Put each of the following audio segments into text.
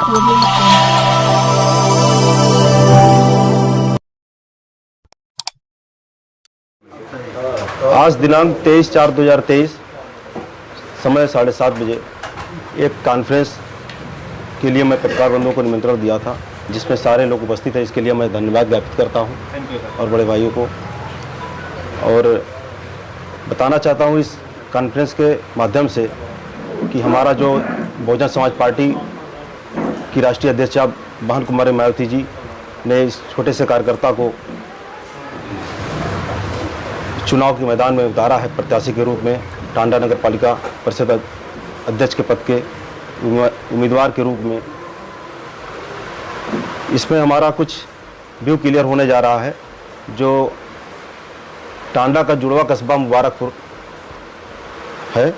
आज दिनांक 23/4/2023 समय 7:30 बजे एक कॉन्फ्रेंस के लिए मैं पत्रकार बंधुओं को निमंत्रण दिया था, जिसमें सारे लोग उपस्थित हैं। इसके लिए मैं धन्यवाद ज्ञापित करता हूं और बड़े भाइयों को, और बताना चाहता हूं इस कॉन्फ्रेंस के माध्यम से कि हमारा जो बहुजन समाज पार्टी की राष्ट्रीय अध्यक्षा बहन कुमारी मायावती जी ने इस छोटे से कार्यकर्ता को चुनाव के मैदान में उतारा है प्रत्याशी के रूप में, टांडा नगर पालिका परिषद अध्यक्ष के पद के उम्मीदवार के रूप में। इसमें हमारा कुछ व्यू क्लियर होने जा रहा है। जो टांडा का जुड़वा कस्बा मुबारकपुर है,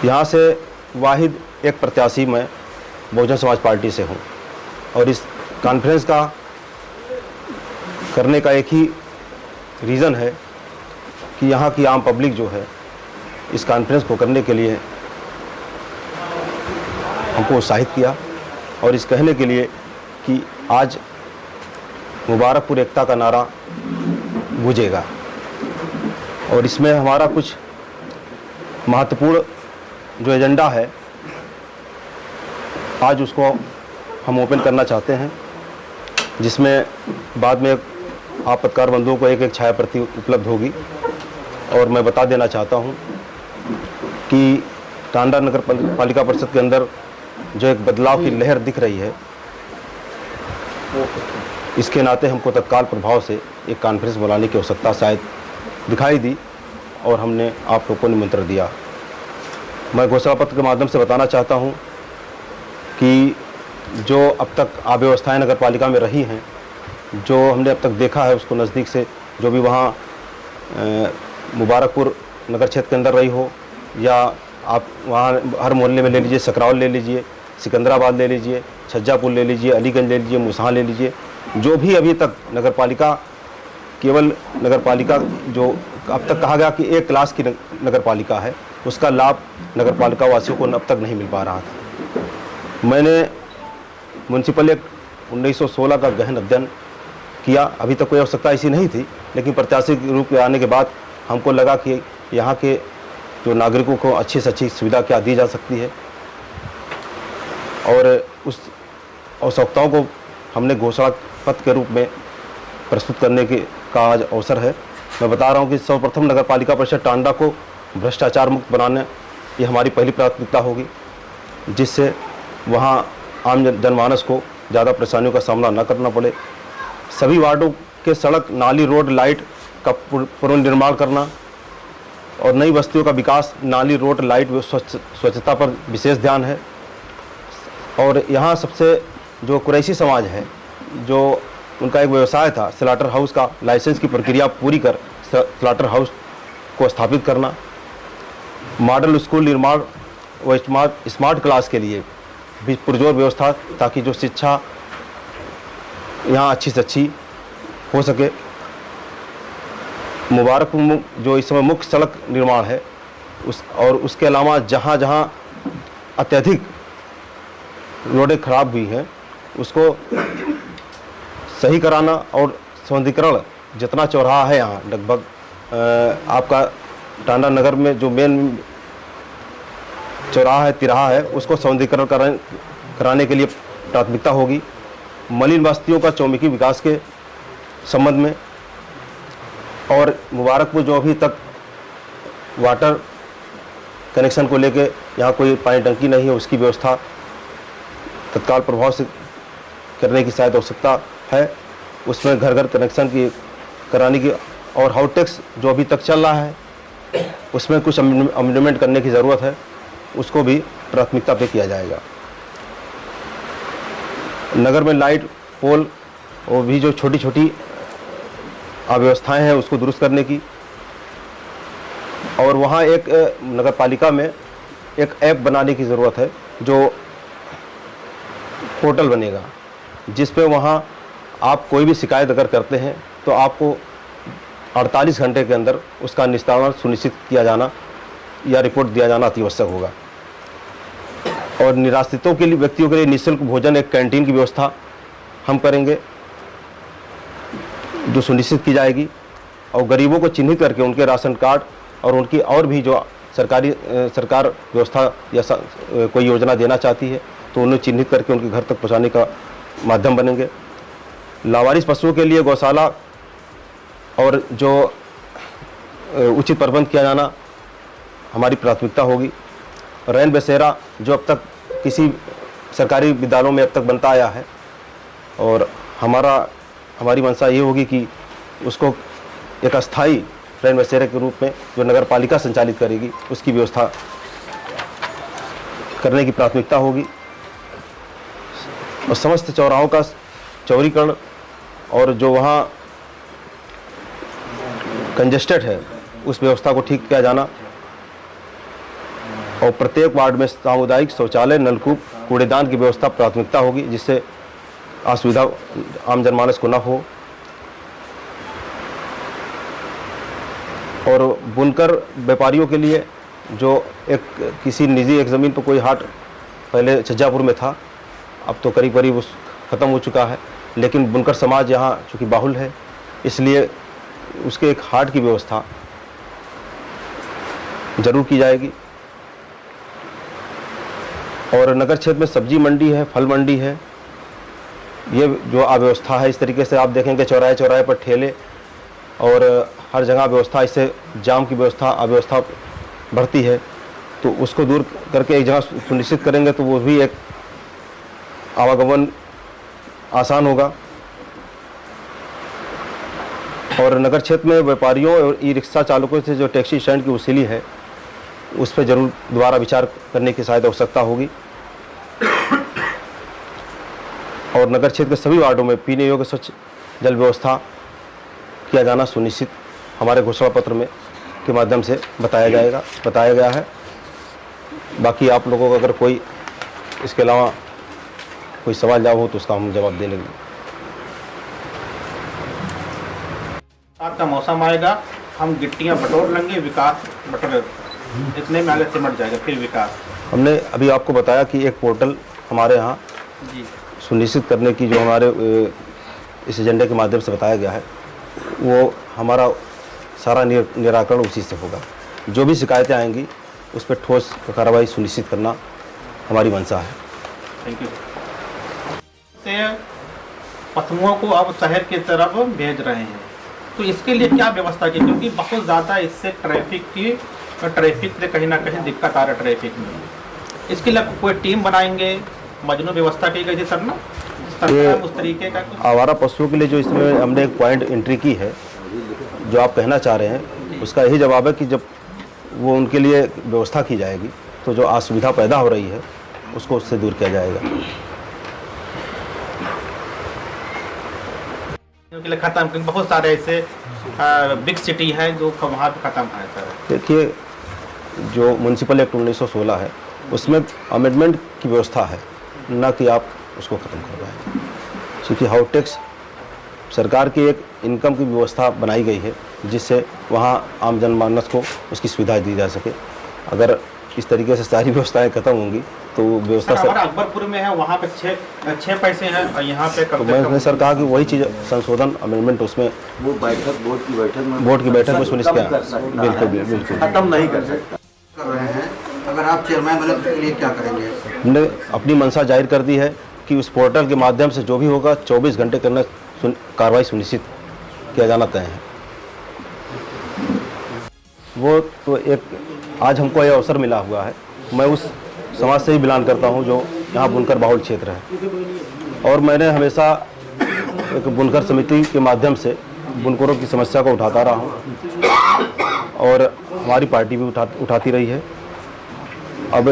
यहाँ से वाहिद एक प्रत्याशी मैं बहुजन समाज पार्टी से हूँ, और इस कॉन्फ्रेंस का करने का एक ही रीज़न है कि यहाँ की आम पब्लिक जो है इस कॉन्फ्रेंस को करने के लिए हमको उत्साहित किया, और इस कहने के लिए कि आज मुबारकपुर एकता का नारा गूंजेगा, और इसमें हमारा कुछ महत्वपूर्ण जो एजेंडा है आज उसको हम ओपन करना चाहते हैं, जिसमें बाद में आप पत्रकार बंधुओं को एक एक छाया प्रति उपलब्ध होगी। और मैं बता देना चाहता हूं कि टांडा नगर पालिका परिषद के अंदर जो एक बदलाव की लहर दिख रही है, इसके नाते हमको तत्काल प्रभाव से एक कॉन्फ्रेंस बुलाने की आवश्यकता शायद दिखाई दी, और हमने आप लोगों को निमंत्रण दिया। मैं घोषणा पत्र के माध्यम से बताना चाहता हूं कि जो अब तक अव्यवस्थाएं नगर पालिका में रही हैं, जो हमने अब तक देखा है उसको नज़दीक से, जो भी वहाँ मुबारकपुर नगर क्षेत्र के अंदर रही हो, या आप वहाँ हर मोहल्ले में ले लीजिए, सकरावल ले लीजिए, सिकंदराबाद ले लीजिए, छज्जापुर ले लीजिए, अलीगंज ले लीजिए, मुसहा ले लीजिए, जो भी अभी तक नगर पालिका, केवल नगर पालिका जो अब तक कहा गया कि एक क्लास की नगर पालिका है, उसका लाभ नगर पालिका वासियों को अब तक नहीं मिल पा रहा था। मैंने म्यूनसिपल एक्ट 1916 का गहन अध्ययन किया। अभी तक कोई आवश्यकता ऐसी नहीं थी, लेकिन प्रत्याशी के रूप में आने के बाद हमको लगा कि यहाँ के जो नागरिकों को अच्छी से अच्छी सुविधा क्या दी जा सकती है, और उस आवश्यकताओं को हमने घोषणा पत्र के रूप में प्रस्तुत करने का आज अवसर है। मैं बता रहा हूँ कि सर्वप्रथम नगर पालिका परिषद टांडा को भ्रष्टाचार मुक्त बनाने ये हमारी पहली प्राथमिकता होगी, जिससे वहाँ आम जनमानस को ज़्यादा परेशानियों का सामना न करना पड़े। सभी वार्डों के सड़क, नाली, रोड, लाइट का पुनर्निर्माण करना, और नई बस्तियों का विकास, नाली, रोड, लाइट, स्वच्छता पर विशेष ध्यान है। और यहाँ सबसे जो कुरैशी समाज है, जो उनका एक व्यवसाय था स्लाटर हाउस का, लाइसेंस की प्रक्रिया पूरी कर स्लाटर हाउस को स्थापित करना, मॉडल स्कूल निर्माण व स्मार्ट क्लास के लिए भी पुरजोर व्यवस्था, ताकि जो शिक्षा यहाँ अच्छी से अच्छी हो सके। मुबारकपुर जो इस समय मुख्य सड़क निर्माण है और उसके अलावा जहाँ जहाँ अत्यधिक रोडें खराब हुई हैं उसको सही कराना, और सौंदर्यीकरण जितना चौराहा है यहाँ लगभग आपका टांडा नगर में जो मेन चौराहा है, तिराहा है, उसको सौंदर्यीकरण कराने के लिए प्राथमिकता होगी। मलिन बस्तियों का चौमुखी विकास के संबंध में, और मुबारकपुर जो अभी तक वाटर कनेक्शन को लेके यहाँ कोई पानी टंकी नहीं है, उसकी व्यवस्था तत्काल प्रभाव से करने की शायद आवश्यकता है। उसमें घर घर कनेक्शन की कराने की, और हाउस टैक्स जो अभी तक चल रहा है उसमें कुछ अमेंडमेंट करने की ज़रूरत है, उसको भी प्राथमिकता पे किया जाएगा। नगर में लाइट पोल और भी जो छोटी छोटी अव्यवस्थाएं हैं उसको दुरुस्त करने की, और वहाँ एक नगर पालिका में एक ऐप बनाने की ज़रूरत है, जो पोर्टल बनेगा, जिस पे वहाँ आप कोई भी शिकायत अगर करते हैं तो आपको 48 घंटे के अंदर उसका निस्तारण सुनिश्चित किया जाना या रिपोर्ट दिया जाना अति आवश्यक होगा। और निराश्रितों के लिए, व्यक्तियों के लिए निःशुल्क भोजन, एक कैंटीन की व्यवस्था हम करेंगे जो सुनिश्चित की जाएगी। और गरीबों को चिन्हित करके उनके राशन कार्ड और उनकी और भी जो सरकार व्यवस्था या कोई योजना देना चाहती है तो उन्हें चिन्हित करके उनके घर तक पहुंचाने का माध्यम बनेंगे। लावारिस पशुओं के लिए गौशाला और जो उचित प्रबंध किया जाना हमारी प्राथमिकता होगी। रैन बसेरा जो अब तक किसी सरकारी विद्यालयों में अब तक बनता आया है और हमारी मंशा ये होगी कि उसको एक अस्थायी रैन बसेरे के रूप में जो नगर पालिका संचालित करेगी उसकी व्यवस्था करने की प्राथमिकता होगी। और समस्त चौराहों का चौड़ीकरण और जो वहाँ कंजेस्टेड है उस व्यवस्था को ठीक किया जाना। और प्रत्येक वार्ड में सामुदायिक शौचालय, नलकूप, कूड़ेदान की व्यवस्था प्राथमिकता होगी जिससे असुविधा आम जनमानस को न हो। और बुनकर व्यापारियों के लिए जो किसी निजी एक ज़मीन पर कोई हाट पहले छज्जापुर में था, अब तो करीब करीब ख़त्म हो चुका है, लेकिन बुनकर समाज यहाँ चूँकि बाहुल है इसलिए उसके एक हाट की व्यवस्था ज़रूर की जाएगी। और नगर क्षेत्र में सब्जी मंडी है, फल मंडी है, ये जो अव्यवस्था है, इस तरीके से आप देखेंगे चौराहे चौराहे पर ठेले और हर जगह व्यवस्था, इससे जाम की व्यवस्था अव्यवस्था बढ़ती है, तो उसको दूर करके एक जगह सुनिश्चित करेंगे तो वो भी एक आवागमन आसान होगा। और नगर क्षेत्र में व्यापारियों और ई रिक्शा चालकों से जो टैक्सी स्टैंड की वसूली है उस पर जरूर दोबारा विचार करने की शायद आवश्यकता होगी। और नगर क्षेत्र के सभी वार्डों में पीने योग्य स्वच्छ जल व्यवस्था किया जाना सुनिश्चित हमारे घोषणा पत्र में के माध्यम से बताया गया है। बाकी आप लोगों को अगर कोई इसके अलावा कोई सवाल जवाब हो तो उसका हम जवाब देने लगे। आपका मौसम आएगा, हम गिट्टियाँ बटोर लेंगे, विकास बटोर इतने में आगे सिमट जाएगा, फिर विकास। हमने अभी आपको बताया कि एक पोर्टल हमारे यहाँ सुनिश्चित करने की जो हमारे इस एजेंडे के माध्यम से बताया गया है वो हमारा सारा निराकरण उसी से होगा। जो भी शिकायतें आएंगी उस पर ठोस कार्रवाई सुनिश्चित करना हमारी मंशा है। Thank you. पशुओं को अब शहर की तरफ भेज रहे हैं, तो इसके लिए क्या व्यवस्था की? क्योंकि बहुत ज़्यादा इससे ट्रैफिक से कहीं ना कहीं दिक्कत आ रहा है ट्रैफिक में। इसके लिए कोई टीम बनाएंगे, मजनू व्यवस्था की गई थी सर ना, उस तरीके का आवारा पशुओं के लिए जो इसमें हमने एक पॉइंट एंट्री की है, जो आप कहना चाह रहे हैं उसका यही जवाब है कि जब वो उनके लिए व्यवस्था की जाएगी तो जो असुविधा पैदा हो रही है उसको उससे दूर किया जाएगा। के लिए खत्म, क्योंकि बहुत सारे ऐसे बिग सिटी हैं जो वहाँ पे खत्म है सर। देखिए, जो म्यूनसिपल एक्ट 1916 है उसमें अमेंडमेंट की व्यवस्था है, न कि आप उसको ख़त्म करवाएं। क्योंकि हाउस टैक्स सरकार की एक इनकम की व्यवस्था बनाई गई है जिससे वहाँ आम जनमानस को उसकी सुविधा दी जा सके। अगर इस तरीके से सारी व्यवस्थाएं खत्म होंगी तो व्यवस्था हमारा अकबरपुर में है, वहाँ पे छः पैसे हैं और यहाँ पे तो मैंने सर कहा कि वही चीज़ संशोधन अमेंडमेंट उसमें वो बोर्ड की बैठक में सुनिश्चित किया। बिल्कुल खत्म नहीं कर सकता कर रहे हैं। अगर आप चेयरमैन बने तो उसके लिए क्या करेंगे? हमने अपनी मंशा जाहिर कर दी है कि उस पोर्टल के माध्यम से जो भी होगा 24 घंटे के अंदर कार्रवाई सुनिश्चित किया जाना तय है। वो तो एक आज हमको यह अवसर मिला हुआ है, मैं उस समाज से ही बिलोंग करता हूं जो यहाँ बुनकर बाहुल क्षेत्र है और मैंने हमेशा एक बुनकर समिति के माध्यम से बुनकरों की समस्या को उठाता रहा हूं और हमारी पार्टी भी उठाती रही है। अब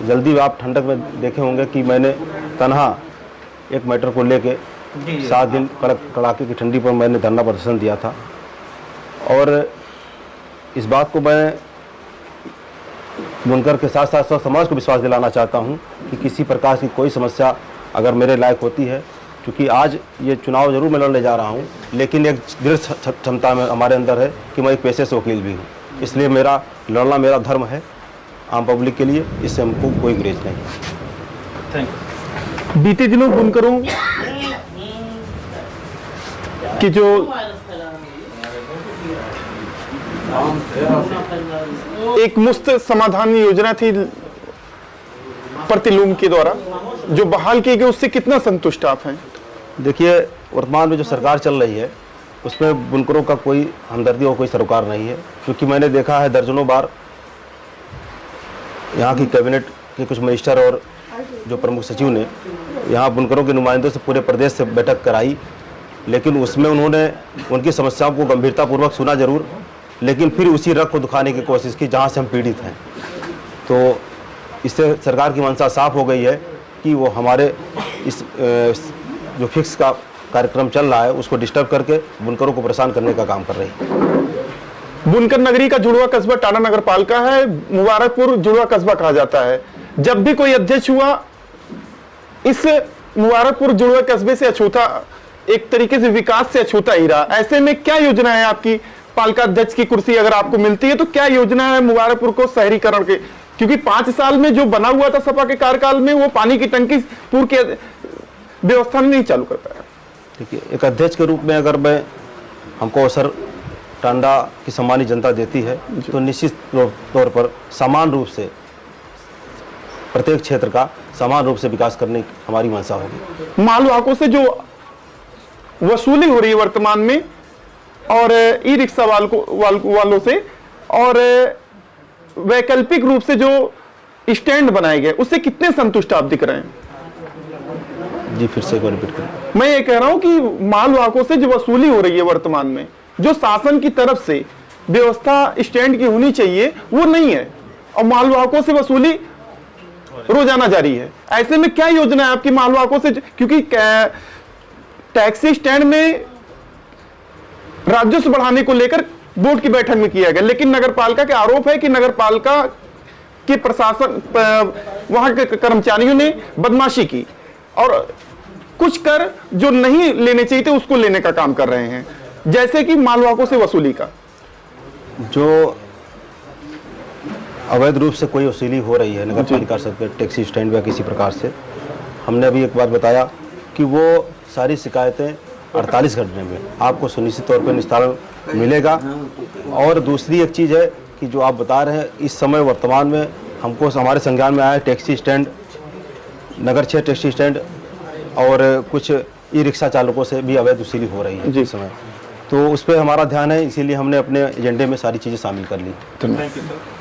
जल्दी आप ठंडक में देखे होंगे कि मैंने तनहा एक मैटर को लेके 7 दिन कड़ाके की ठंडी पर मैंने धरना प्रदर्शन दिया था और इस बात को मैं बुनकर के साथ साथ समाज को विश्वास दिलाना चाहता हूं कि किसी प्रकार की कोई समस्या अगर मेरे लायक होती है, क्योंकि आज ये चुनाव जरूर मैं लड़ने जा रहा हूं, लेकिन एक दृढ़ क्षमता में हमारे अंदर है कि मैं एक पेशे से वकील भी हूं। इसलिए लड़ना मेरा धर्म है आम पब्लिक के लिए, इससे हमको कोई गुरेज नहीं। Thank you. बीते दिनों बुनकरों की जो एक मुफ्त समाधान योजना थी प्रतिलूम के द्वारा जो बहाल की गई, उससे कितना संतुष्ट आप हैं? देखिए, वर्तमान में जो सरकार चल रही है उसमें बुनकरों का कोई हमदर्दी और कोई सरोकार नहीं है, क्योंकि मैंने देखा है दर्जनों बार यहाँ की कैबिनेट के कुछ मिनिस्टर और जो प्रमुख सचिव ने यहाँ बुनकरों के नुमाइंदों से पूरे प्रदेश से बैठक कराई, लेकिन उसमें उन्होंने उनकी समस्याओं को गंभीरतापूर्वक सुना जरूर, लेकिन फिर उसी रग को दुखाने की कोशिश की जहाँ से हम पीड़ित हैं। तो इससे सरकार की मंशा साफ हो गई है कि वो हमारे इस जो फिक्स का कार्यक्रम चल रहा है उसको डिस्टर्ब करके बुनकरों को परेशान करने का काम कर रही है। बुनकर नगरी का जुड़वा कस्बा टांडा नगर पालिका है, मुबारकपुर जुड़वा कस्बा कहा जाता है। जब भी कोई अध्यक्ष हुआ, इस मुबारकपुर जुड़वा कस्बे से अछूता, एक तरीके से विकास से अछूता ही रहा। ऐसे में क्या योजना है आपकी? पालिका अध्यक्ष की कुर्सी अगर आपको मिलती है तो क्या योजना है मुबारकपुर को शहरीकरण के? क्योंकि 5 साल में जो बना हुआ था सपा के कार्यकाल में, वो पानी की टंकी पूर्व के व्यवस्था नहीं चालू कर पाया। देखिए, एक अध्यक्ष के रूप में अगर मैं हमको अवसर टांडा की सम्मानित जनता देती है तो निश्चित तौर पर समान रूप से प्रत्येक क्षेत्र का समान रूप से विकास करने की हमारी मंशा होगी। माल वाहकों से जो वसूली हो रही है वर्तमान में, और ई रिक्शा वालों से, और वैकल्पिक रूप से जो स्टैंड बनाए गए, उससे कितने संतुष्ट आप दिख रहे हैं? जी, फिर से एक बार रिपीट करें। मैं ये कह रहा हूं कि माल वाहकों से जो वसूली हो रही है वर्तमान में, जो शासन की तरफ से व्यवस्था स्टैंड की होनी चाहिए वो नहीं है, और माल वाहकों से वसूली रोजाना जारी है। ऐसे में क्या योजना है आपकी माल वाहकों से? क्योंकि टैक्सी स्टैंड में राजस्व बढ़ाने को लेकर बोर्ड की बैठक में किया गया, लेकिन नगर पालिका के आरोप है कि नगर पालिका के प्रशासन, वहां के कर्मचारियों ने बदमाशी की और कुछ कर जो नहीं लेने चाहिए थे उसको लेने का काम कर रहे हैं, जैसे कि मालवाहकों से वसूली का। जो अवैध रूप से कोई वसूली हो रही है नगर पालिका से टैक्सी स्टैंड या किसी प्रकार से, हमने अभी एक बात बताया कि वो सारी शिकायतें 48 घंटे में आपको सुनिश्चित तौर पर निस्तारण मिलेगा। और दूसरी एक चीज़ है कि जो आप बता रहे हैं, इस समय वर्तमान में हमको हमारे संज्ञान में आया टैक्सी स्टैंड, नगर क्षेत्र टैक्सी स्टैंड और कुछ ई रिक्शा चालकों से भी अवैध वसूली हो रही है इस समय। तो उस पर हमारा ध्यान है, इसीलिए हमने अपने एजेंडे में सारी चीज़ें शामिल कर ली। Thank you sir.